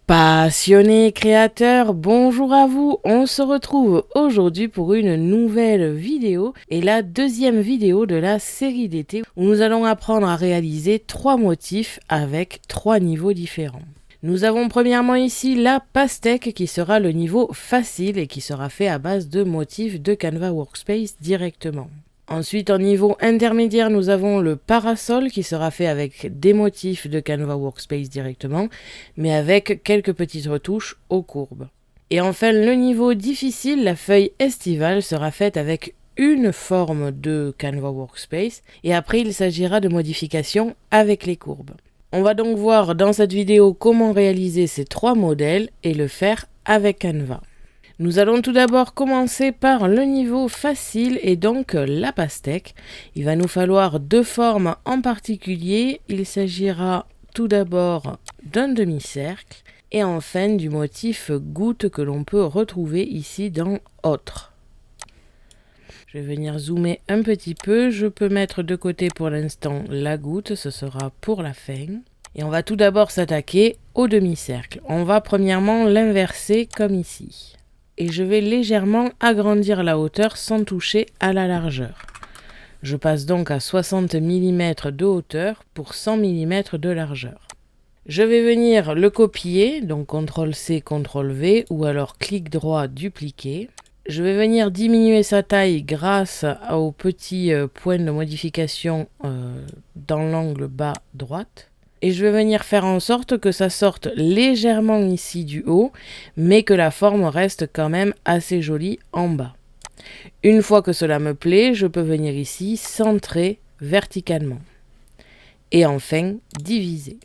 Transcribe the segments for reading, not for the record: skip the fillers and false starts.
Passionnés créateurs, bonjour à vous, on se retrouve aujourd'hui pour une nouvelle vidéo et la deuxième vidéo de la série d'été où nous allons apprendre à réaliser 3 motifs avec 3 niveaux différents. Nous avons premièrement ici la pastèque qui sera le niveau facile et qui sera fait à base de motifs de Canva Workspace directement. Ensuite, en niveau intermédiaire, nous avons le parasol qui sera fait avec des motifs de Canva Workspace directement, mais avec quelques petites retouches aux courbes. Et enfin, le niveau difficile, la feuille estivale, sera faite avec une forme de Canva Workspace, et après, il s'agira de modifications avec les courbes. On va donc voir dans cette vidéo comment réaliser ces 3 modèles et le faire avec Canva. Nous allons tout d'abord commencer par le niveau facile et donc la pastèque. Il va nous falloir 2 formes en particulier. Il s'agira tout d'abord d'un demi-cercle et enfin du motif goutte que l'on peut retrouver ici dans Autre. Je vais venir zoomer un petit peu. Je peux mettre de côté pour l'instant la goutte, ce sera pour la fin. Et on va tout d'abord s'attaquer au demi-cercle. On va premièrement l'inverser comme ici. Et je vais légèrement agrandir la hauteur sans toucher à la largeur. Je passe donc à 60 mm de hauteur pour 100 mm de largeur. Je vais venir le copier, donc CTRL-C, CTRL-V ou alors clic droit, dupliquer. Je vais venir diminuer sa taille grâce au petit point de modification dans l'angle bas droite. Et je vais venir faire en sorte que ça sorte légèrement ici du haut, mais que la forme reste quand même assez jolie en bas. Une fois que cela me plaît, je peux venir ici centrer verticalement. Et enfin, diviser.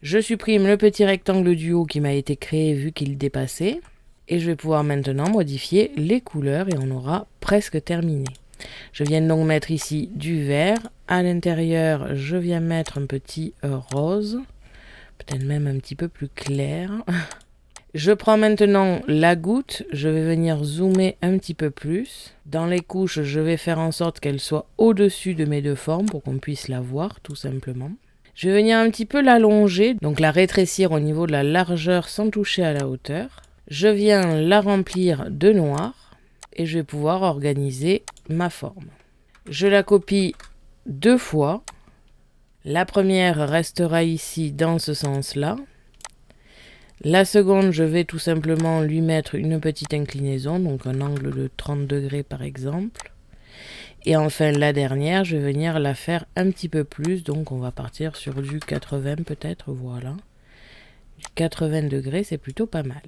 Je supprime le petit rectangle du haut qui m'a été créé vu qu'il dépassait. Et je vais pouvoir maintenant modifier les couleurs et on aura presque terminé. Je viens donc mettre ici du vert. À l'intérieur, je viens mettre un petit rose. Peut-être même un petit peu plus clair. Je prends maintenant la goutte. Je vais venir zoomer un petit peu plus. Dans les couches, je vais faire en sorte qu'elle soit au-dessus de mes 2 formes pour qu'on puisse la voir tout simplement. Je vais venir un petit peu l'allonger, donc la rétrécir au niveau de la largeur sans toucher à la hauteur. Je viens la remplir de noir et je vais pouvoir organiser ma forme. Je la copie 2 fois. La première restera ici dans ce sens-là. La seconde, je vais tout simplement lui mettre une petite inclinaison, donc un angle de 30 degrés par exemple. Et enfin la dernière, je vais venir la faire un petit peu plus, donc on va partir sur du 80 peut-être, voilà. Du 80 degrés, c'est plutôt pas mal.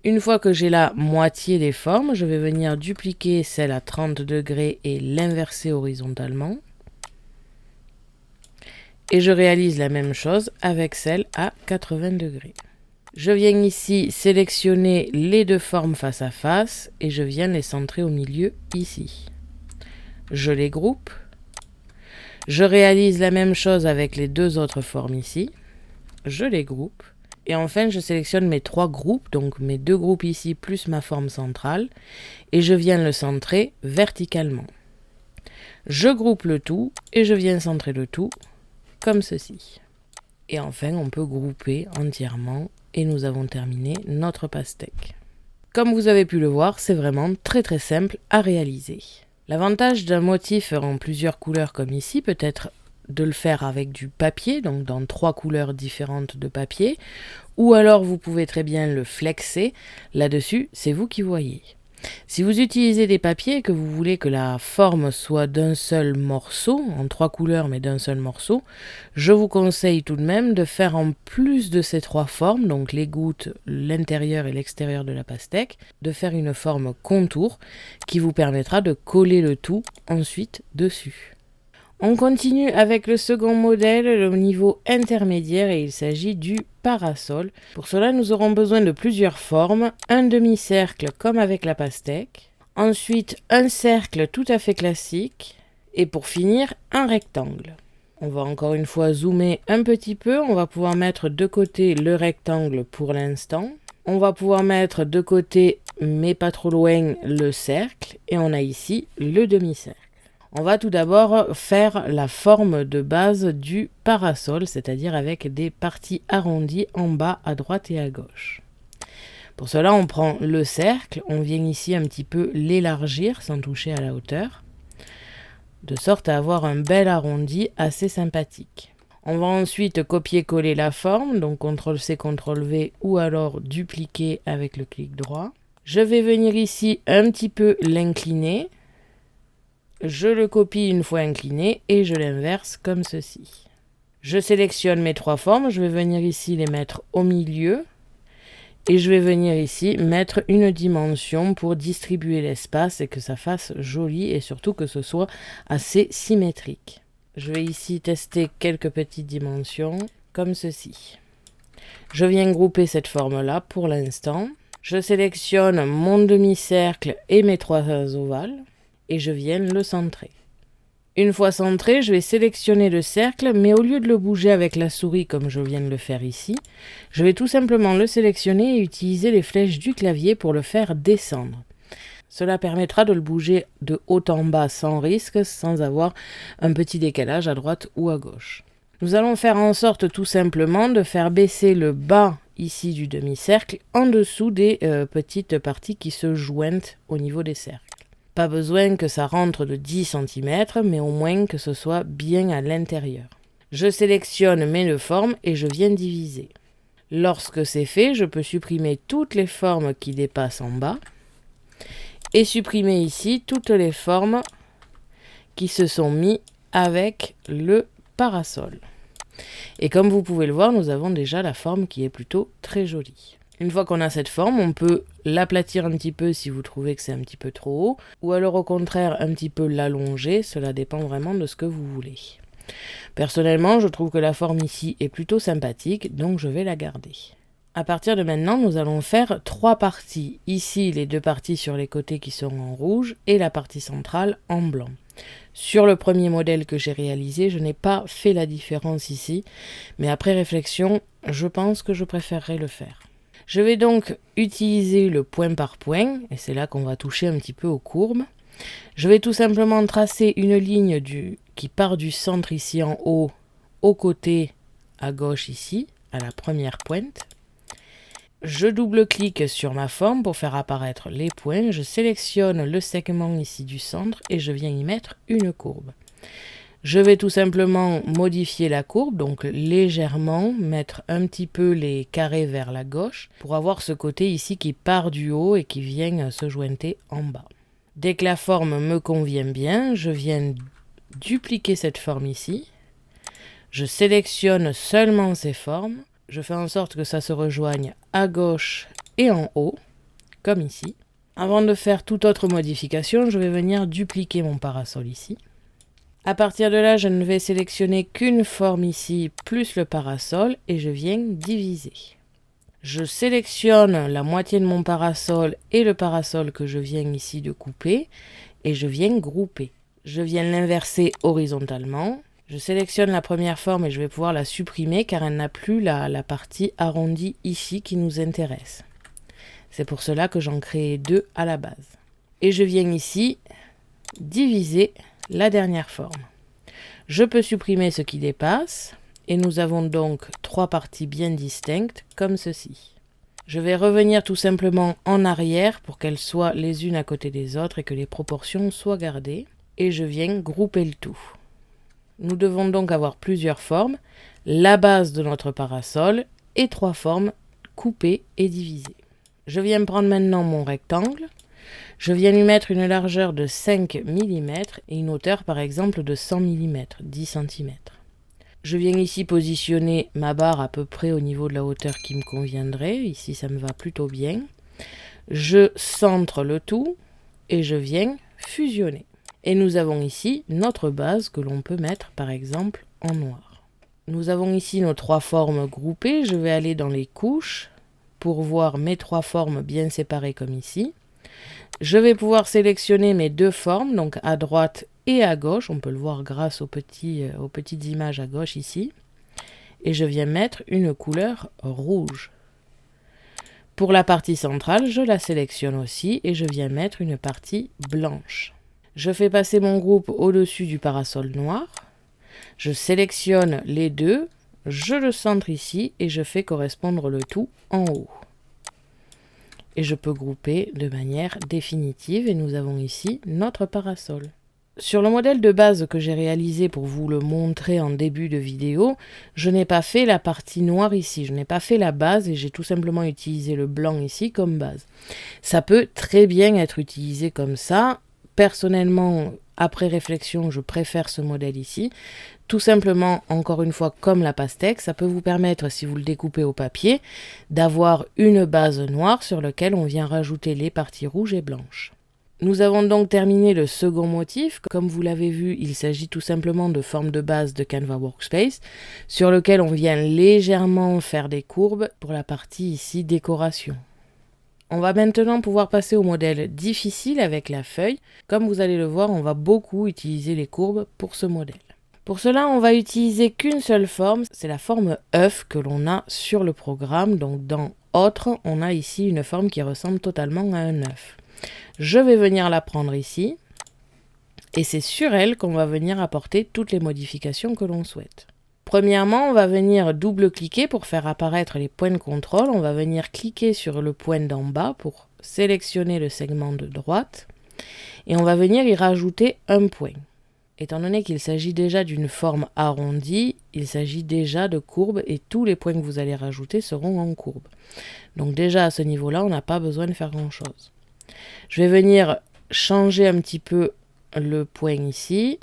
Une fois que j'ai la moitié des formes, je vais venir dupliquer celle à 30 degrés et l'inverser horizontalement. Et je réalise la même chose avec celle à 80 degrés. Je viens ici sélectionner les 2 formes face à face et je viens les centrer au milieu ici. Je les groupe. Je réalise la même chose avec les 2 autres formes ici. Je les groupe. Et enfin, je sélectionne mes 3 groupes, donc mes 2 groupes ici plus ma forme centrale, et je viens le centrer verticalement. Je groupe le tout et je viens centrer le tout comme ceci. Et enfin, on peut grouper entièrement et nous avons terminé notre pastèque. Comme vous avez pu le voir, c'est vraiment très très simple à réaliser. L'avantage d'un motif en plusieurs couleurs comme ici peut être de le faire avec du papier, donc dans 3 couleurs différentes de papier, ou alors vous pouvez très bien le flexer. Là-dessus, c'est vous qui voyez. Si vous utilisez des papiers et que vous voulez que la forme soit d'un seul morceau, en 3 couleurs mais d'un seul morceau, je vous conseille tout de même de faire en plus de ces 3 formes, donc les gouttes, l'intérieur et l'extérieur de la pastèque, de faire une forme contour qui vous permettra de coller le tout ensuite dessus. On continue avec le second modèle, le niveau intermédiaire, et il s'agit du parasol. Pour cela, nous aurons besoin de plusieurs formes. Un demi-cercle comme avec la pastèque. Ensuite, un cercle tout à fait classique. Et pour finir, un rectangle. On va encore une fois zoomer un petit peu. On va pouvoir mettre de côté le rectangle pour l'instant. On va pouvoir mettre de côté, mais pas trop loin, le cercle. Et on a ici le demi-cercle. On va tout d'abord faire la forme de base du parasol, c'est-à-dire avec des parties arrondies en bas à droite et à gauche. Pour cela, on prend le cercle, on vient ici un petit peu l'élargir sans toucher à la hauteur, de sorte à avoir un bel arrondi assez sympathique. On va ensuite copier-coller la forme, donc CTRL-C, CTRL-V ou alors dupliquer avec le clic droit. Je vais venir ici un petit peu l'incliner. Je le copie une fois incliné et je l'inverse comme ceci. Je sélectionne mes 3 formes, je vais venir ici les mettre au milieu et je vais venir ici mettre une dimension pour distribuer l'espace et que ça fasse joli et surtout que ce soit assez symétrique. Je vais ici tester quelques petites dimensions, comme ceci. Je viens grouper cette forme-là pour l'instant. Je sélectionne mon demi-cercle et mes 3 ovales, et je viens le centrer. Une fois centré, je vais sélectionner le cercle, mais au lieu de le bouger avec la souris comme je viens de le faire ici, je vais tout simplement le sélectionner et utiliser les flèches du clavier pour le faire descendre. Cela permettra de le bouger de haut en bas sans risque, sans avoir un petit décalage à droite ou à gauche. Nous allons faire en sorte tout simplement de faire baisser le bas ici du demi-cercle en dessous des petites parties qui se joignent au niveau des cercles. Pas besoin que ça rentre de 10 cm, mais au moins que ce soit bien à l'intérieur. Je sélectionne mes 2 formes et je viens diviser. Lorsque c'est fait, je peux supprimer toutes les formes qui dépassent en bas et supprimer ici toutes les formes qui se sont mises avec le parasol. Et comme vous pouvez le voir, nous avons déjà la forme qui est plutôt très jolie. Une fois qu'on a cette forme, on peut l'aplatir un petit peu si vous trouvez que c'est un petit peu trop haut, ou alors au contraire un petit peu l'allonger, cela dépend vraiment de ce que vous voulez. Personnellement, je trouve que la forme ici est plutôt sympathique, donc je vais la garder. À partir de maintenant, nous allons faire 3 parties. Ici, les 2 parties sur les côtés qui seront en rouge et la partie centrale en blanc. Sur le premier modèle que j'ai réalisé, je n'ai pas fait la différence ici, mais après réflexion, je pense que je préférerais le faire. Je vais donc utiliser le point par point, et c'est là qu'on va toucher un petit peu aux courbes. Je vais tout simplement tracer une ligne qui part du centre ici en haut, au côté à gauche ici, à la première pointe. Je double-clique sur ma forme pour faire apparaître les points. Je sélectionne le segment ici du centre et je viens y mettre une courbe. Je vais tout simplement modifier la courbe, donc légèrement mettre un petit peu les carrés vers la gauche pour avoir ce côté ici qui part du haut et qui vient se jointer en bas. Dès que la forme me convient bien, je viens dupliquer cette forme ici. Je sélectionne seulement ces formes. Je fais en sorte que ça se rejoigne à gauche et en haut, comme ici. Avant de faire toute autre modification, je vais venir dupliquer mon parasol ici. À partir de là, je ne vais sélectionner qu'une forme ici, plus le parasol, et je viens diviser. Je sélectionne la moitié de mon parasol et le parasol que je viens ici de couper, et je viens grouper. Je viens l'inverser horizontalement. Je sélectionne la première forme et je vais pouvoir la supprimer car elle n'a plus la partie arrondie ici qui nous intéresse. C'est pour cela que j'en crée 2 à la base. Et je viens ici diviser la dernière forme. Je peux supprimer ce qui dépasse et nous avons donc 3 parties bien distinctes comme ceci. Je vais revenir tout simplement en arrière pour qu'elles soient les unes à côté des autres et que les proportions soient gardées. Et je viens grouper le tout. Nous devons donc avoir plusieurs formes, la base de notre parasol et 3 formes coupées et divisées. Je viens prendre maintenant mon rectangle, je viens lui mettre une largeur de 5 mm et une hauteur par exemple de 100 mm, 10 cm. Je viens ici positionner ma barre à peu près au niveau de la hauteur qui me conviendrait, ici ça me va plutôt bien. Je centre le tout et je viens fusionner. Et nous avons ici notre base que l'on peut mettre par exemple en noir. Nous avons ici nos 3 formes groupées. Je vais aller dans les couches pour voir mes 3 formes bien séparées comme ici. Je vais pouvoir sélectionner mes 2 formes, donc à droite et à gauche. On peut le voir grâce aux petites images à gauche ici. Et je viens mettre une couleur rouge. Pour la partie centrale, je la sélectionne aussi et je viens mettre une partie blanche. Je fais passer mon groupe au-dessus du parasol noir. Je sélectionne les 2, je le centre ici et je fais correspondre le tout en haut. et je peux grouper de manière définitive et nous avons ici notre parasol. Sur le modèle de base que j'ai réalisé pour vous le montrer en début de vidéo, je n'ai pas fait la partie noire ici, je n'ai pas fait la base et j'ai tout simplement utilisé le blanc ici comme base. Ça peut très bien être utilisé comme ça. Personnellement, après réflexion, je préfère ce modèle ici. Tout simplement, encore une fois, comme la pastèque, ça peut vous permettre, si vous le découpez au papier, d'avoir une base noire sur laquelle on vient rajouter les parties rouges et blanches. Nous avons donc terminé le second motif. Comme vous l'avez vu, il s'agit tout simplement de forme de base de Canva Workspace sur lequel on vient légèrement faire des courbes pour la partie ici décoration. On va maintenant pouvoir passer au modèle difficile avec la feuille. Comme vous allez le voir, on va beaucoup utiliser les courbes pour ce modèle. Pour cela, on va utiliser qu'une seule forme, c'est la forme œuf que l'on a sur le programme. Donc dans Autre, on a ici une forme qui ressemble totalement à un œuf. Je vais venir la prendre ici et c'est sur elle qu'on va venir apporter toutes les modifications que l'on souhaite. Premièrement, on va venir double-cliquer pour faire apparaître les points de contrôle. On va venir cliquer sur le point d'en bas pour sélectionner le segment de droite et on va venir y rajouter un point. Étant donné qu'il s'agit déjà d'une forme arrondie, il s'agit déjà de courbes et tous les points que vous allez rajouter seront en courbe. Donc déjà à ce niveau-là, on n'a pas besoin de faire grand-chose. Je vais venir changer un petit peu le point ici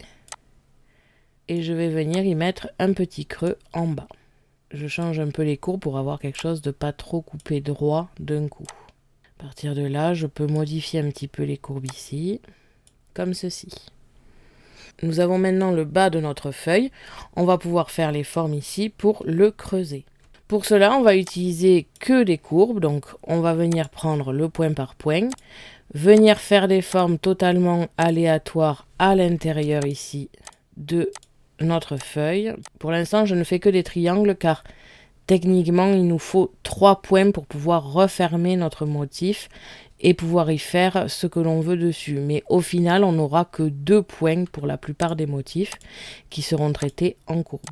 et je vais venir y mettre un petit creux en bas. Je change un peu les courbes pour avoir quelque chose de pas trop coupé droit d'un coup. À partir de là, je peux modifier un petit peu les courbes ici, comme ceci. Nous avons maintenant le bas de notre feuille. On va pouvoir faire les formes ici pour le creuser. Pour cela, on va utiliser que des courbes. Donc, on va venir prendre le point par point, venir faire des formes totalement aléatoires à l'intérieur ici de notre feuille. Pour l'instant, je ne fais que des triangles car techniquement, il nous faut 3 points pour pouvoir refermer notre motif et pouvoir y faire ce que l'on veut dessus. Mais au final, on n'aura que 2 points pour la plupart des motifs qui seront traités en courbe.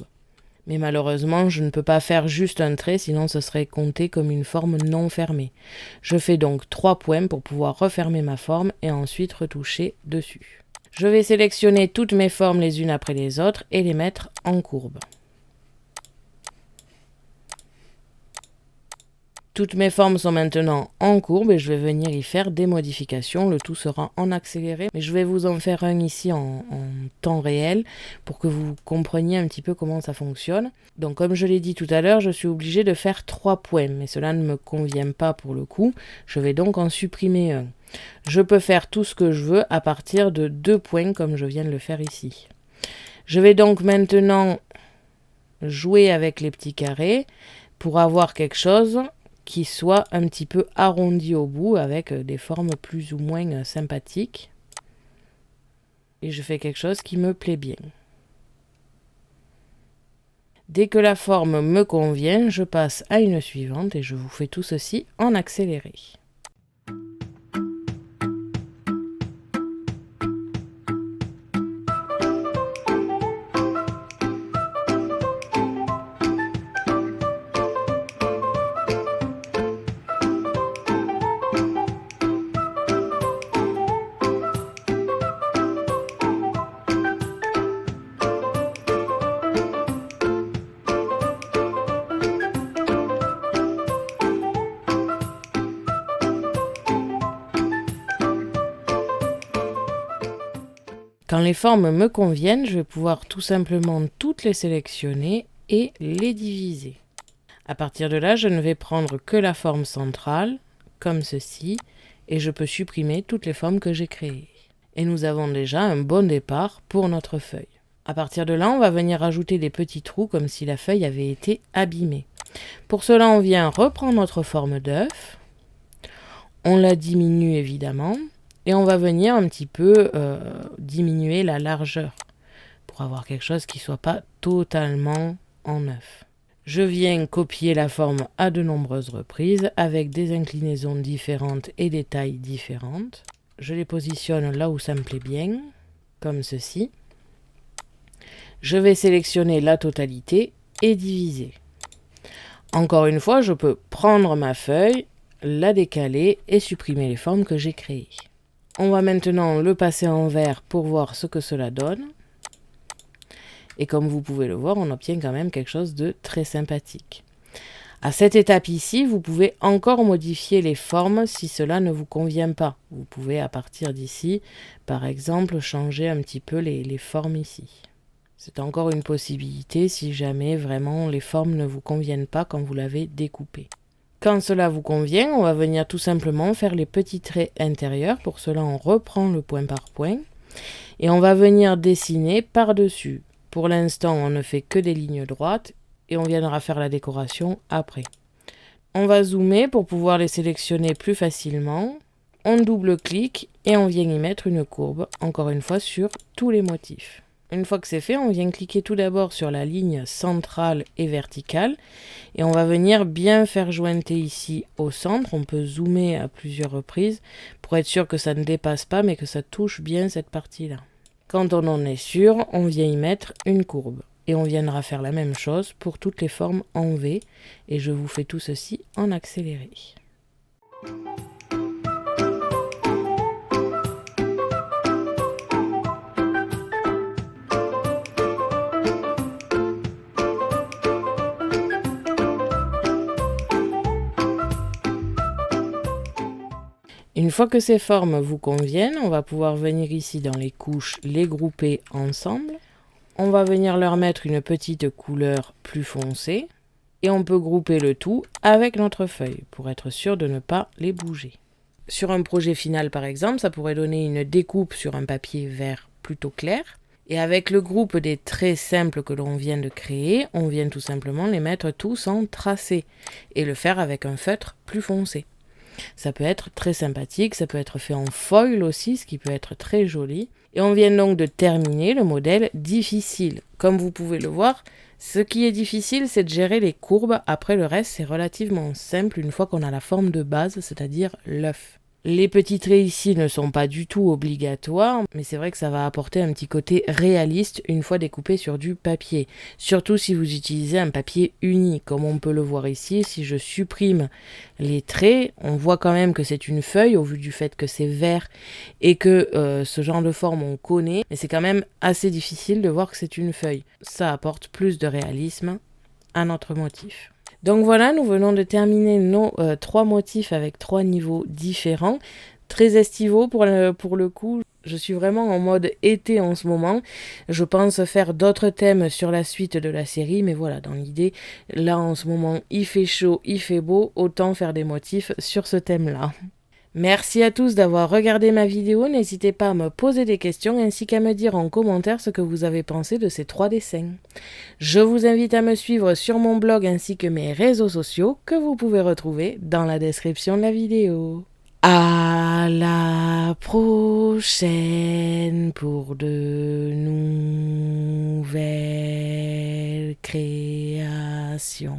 Mais malheureusement, je ne peux pas faire juste un trait, sinon ce serait compté comme une forme non fermée. Je fais donc 3 points pour pouvoir refermer ma forme et ensuite retoucher dessus. Je vais sélectionner toutes mes formes les unes après les autres et les mettre en courbe. Toutes mes formes sont maintenant en courbe et je vais venir y faire des modifications. Le tout sera en accéléré, mais je vais vous en faire un ici en temps réel pour que vous compreniez un petit peu comment ça fonctionne. Donc comme je l'ai dit tout à l'heure, je suis obligée de faire 3 points, mais cela ne me convient pas pour le coup. Je vais donc en supprimer un. Je peux faire tout ce que je veux à partir de 2 points comme je viens de le faire ici. Je vais donc maintenant jouer avec les petits carrés pour avoir quelque chose qui soit un petit peu arrondi au bout avec des formes plus ou moins sympathiques. Et je fais quelque chose qui me plaît bien. Dès que la forme me convient, je passe à une suivante et je vous fais tout ceci en accéléré. Quand les formes me conviennent, je vais pouvoir tout simplement toutes les sélectionner et les diviser. À partir de là, je ne vais prendre que la forme centrale, comme ceci, et je peux supprimer toutes les formes que j'ai créées. Et nous avons déjà un bon départ pour notre feuille. À partir de là, on va venir ajouter des petits trous comme si la feuille avait été abîmée. Pour cela, on vient reprendre notre forme d'œuf, on la diminue évidemment, et on va venir un petit peu diminuer la largeur pour avoir quelque chose qui ne soit pas totalement en œuf. Je viens copier la forme à de nombreuses reprises avec des inclinaisons différentes et des tailles différentes. Je les positionne là où ça me plaît bien, comme ceci. Je vais sélectionner la totalité et diviser. Encore une fois, je peux prendre ma feuille, la décaler et supprimer les formes que j'ai créées. On va maintenant le passer en vert pour voir ce que cela donne. Et comme vous pouvez le voir, on obtient quand même quelque chose de très sympathique. À cette étape ici, vous pouvez encore modifier les formes si cela ne vous convient pas. Vous pouvez à partir d'ici, par exemple, changer un petit peu les formes ici. C'est encore une possibilité si jamais vraiment les formes ne vous conviennent pas quand vous l'avez découpé. Quand cela vous convient, on va venir tout simplement faire les petits traits intérieurs. Pour cela, on reprend le point par point et on va venir dessiner par-dessus. Pour l'instant, on ne fait que des lignes droites et on viendra faire la décoration après. On va zoomer pour pouvoir les sélectionner plus facilement. On double-clique et on vient y mettre une courbe, encore une fois sur tous les motifs. Une fois que c'est fait, on vient cliquer tout d'abord sur la ligne centrale et verticale et on va venir bien faire jointer ici au centre. On peut zoomer à plusieurs reprises pour être sûr que ça ne dépasse pas mais que ça touche bien cette partie-là. Quand on en est sûr, on vient y mettre une courbe et on viendra faire la même chose pour toutes les formes en V et je vous fais tout ceci en accéléré. Une fois que ces formes vous conviennent, on va pouvoir venir ici dans les couches, les grouper ensemble. On va venir leur mettre une petite couleur plus foncée et on peut grouper le tout avec notre feuille pour être sûr de ne pas les bouger. Sur un projet final par exemple, ça pourrait donner une découpe sur un papier vert plutôt clair. Et avec le groupe des traits simples que l'on vient de créer, on vient tout simplement les mettre tous en tracé et le faire avec un feutre plus foncé. Ça peut être très sympathique, ça peut être fait en foil aussi, ce qui peut être très joli. Et on vient donc de terminer le modèle difficile. Comme vous pouvez le voir, ce qui est difficile, c'est de gérer les courbes. Après, le reste, c'est relativement simple une fois qu'on a la forme de base, c'est-à-dire l'œuf. Les petits traits ici ne sont pas du tout obligatoires, mais c'est vrai que ça va apporter un petit côté réaliste une fois découpé sur du papier. Surtout si vous utilisez un papier uni, comme on peut le voir ici. Si je supprime les traits, on voit quand même que c'est une feuille au vu du fait que c'est vert et que ce genre de forme on connaît, mais c'est quand même assez difficile de voir que c'est une feuille. Ça apporte plus de réalisme à notre motif. Donc voilà, nous venons de terminer nos 3 motifs avec 3 niveaux différents, très estivaux pour le coup. Je suis vraiment en mode été en ce moment. Je pense faire d'autres thèmes sur la suite de la série, mais voilà, dans l'idée, là en ce moment, il fait chaud, il fait beau, autant faire des motifs sur ce thème-là. Merci à tous d'avoir regardé ma vidéo, n'hésitez pas à me poser des questions ainsi qu'à me dire en commentaire ce que vous avez pensé de ces 3 dessins. Je vous invite à me suivre sur mon blog ainsi que mes réseaux sociaux que vous pouvez retrouver dans la description de la vidéo. À la prochaine pour de nouvelles créations.